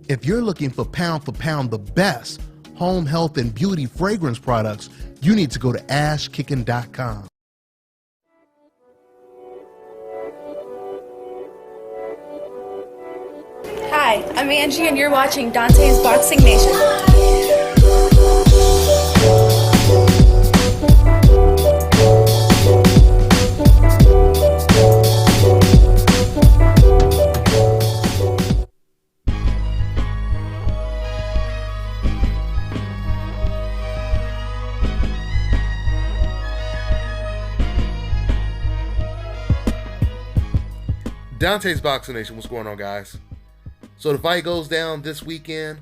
If you're looking for pound the best home health and beauty fragrance products, you need to go to ashkickin.com. Hi, I'm Angie and you're watching Dante's Boxing Nation. Dante's Boxing Nation, what's going on, guys? So the fight goes down this weekend.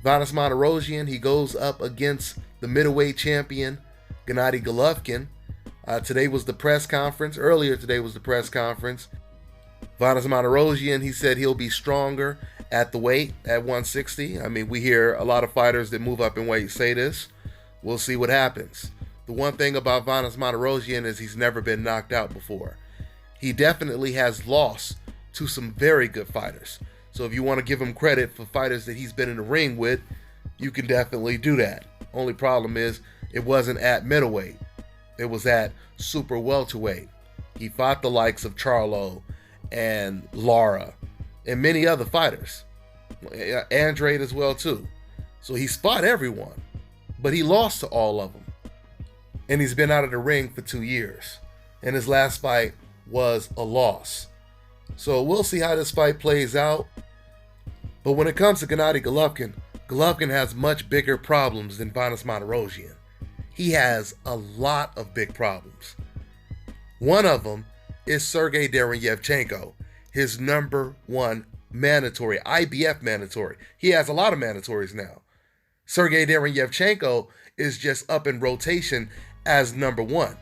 Golovkin-Martirosyan, he goes up against the middleweight champion, Gennady Golovkin. Today was the press conference. Earlier today was the press conference. Golovkin-Martirosyan, he said he'll be stronger at the weight at 160. I mean, we hear a lot of fighters that move up in weight say this. We'll see what happens. The one thing about Golovkin-Martirosyan is he's never been knocked out before. He definitely has lost to some very good fighters. So if you want to give him credit for fighters that he's been in the ring with, you can definitely do that. Only problem is it wasn't at middleweight. It was at super welterweight. He fought the likes of Charlo and Lara and many other fighters. Andrade as well too. So he's fought everyone, but he lost to all of them. And he's been out of the ring for 2 years. And his last fight was a loss. So we'll see how this fight plays out. But when it comes to Gennady Golovkin, Golovkin has much bigger problems than Golovkin-Martirosyan. He has a lot of big problems. One of them is Sergey Derevyanchenko, his #1 mandatory, IBF mandatory. He has a lot of mandatories now. Sergey Derevyanchenko is just up in rotation as #1.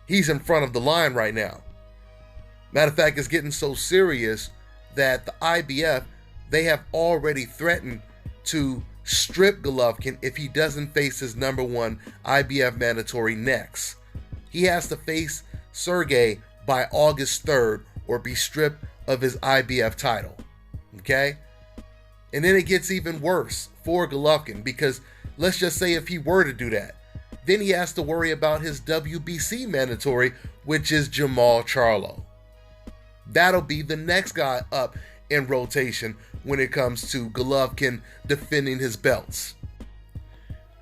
He's in front of the line right now. Matter of fact, it's getting so serious that the IBF, they have already threatened to strip Golovkin if he doesn't face his #1 IBF mandatory next. He has to face Sergey by August 3rd or be stripped of his IBF title. Okay? And then it gets even worse for Golovkin because let's just say if he were to do that, then he has to worry about his WBC mandatory, which is Jermall Charlo. That'll be the next guy up in rotation when it comes to Golovkin defending his belts.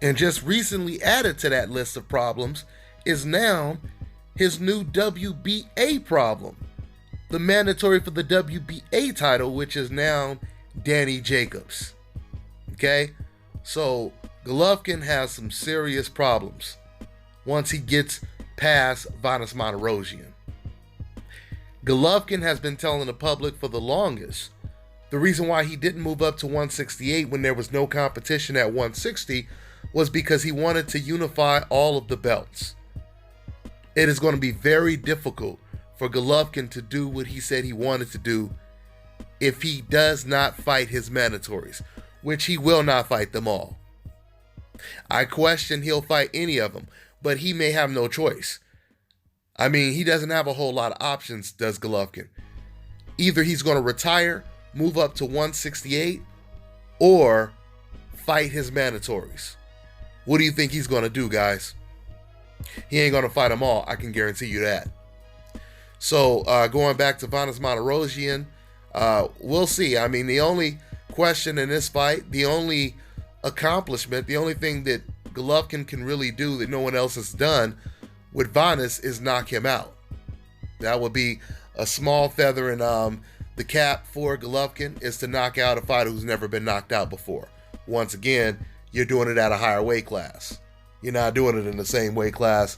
And just recently added to that list of problems is now his new WBA problem. The mandatory for the WBA title, which is now Danny Jacobs. Okay? So Golovkin has some serious problems once he gets past Golovkin-Martirosyan. Golovkin has been telling the public for the longest the reason why he didn't move up to 168 when there was no competition at 160 was because he wanted to unify all of the belts. It is going to be very difficult for Golovkin to do what he said he wanted to do if he does not fight his mandatories, which he will not fight them all. I question he'll fight any of them, but he may have no choice. I mean, he doesn't have a whole lot of options, does Golovkin. Either he's going to retire, move up to 168, or fight his mandatories. What do you think he's going to do, guys? He ain't going to fight them all, I can guarantee you that. So, going back to Golovkin-Martirosyan, we'll see. I mean, the only question in this fight, the only accomplishment, the only thing that Golovkin can really do that no one else has done with Vanes is knock him out. That would be a small feather in the cap for Golovkin, is to knock out a fighter who's never been knocked out before. Once again, you're doing it at a higher weight class. You're not doing it in the same weight class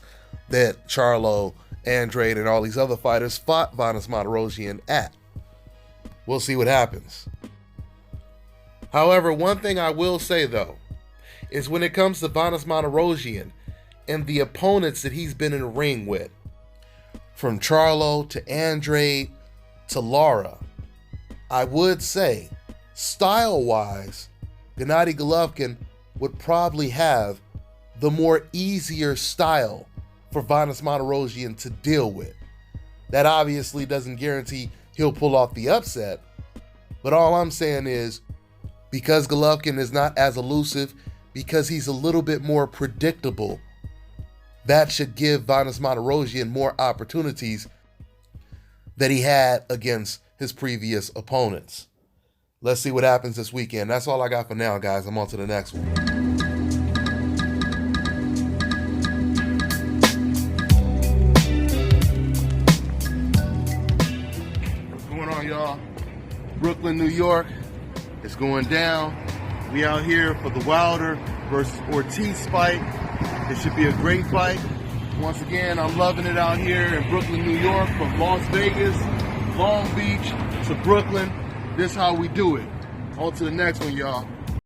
that Charlo, Andrade, and all these other fighters fought Golovkin-Martirosyan at. We'll see what happens. However, one thing I will say though, is when it comes to Golovkin-Martirosyan and the opponents that he's been in the ring with, from Charlo to Andrade to Lara, I would say, style-wise, Gennady Golovkin would probably have the more easier style for Golovkin-Martirosyan to deal with. That obviously doesn't guarantee he'll pull off the upset, but all I'm saying is Because Golovkin is not as elusive, because he's a little bit more predictable, that should give Martirosyan more opportunities that he had against his previous opponents. Let's see what happens this weekend. That's all I got for now, guys. I'm on to the next one. What's going on, y'all? Brooklyn, New York. It's going down. We out here for the Wilder versus Ortiz fight. It should be a great fight. Once again, I'm loving it out here in Brooklyn, New York, from Las Vegas, Long Beach to Brooklyn. This is how we do it. On to the next one, y'all.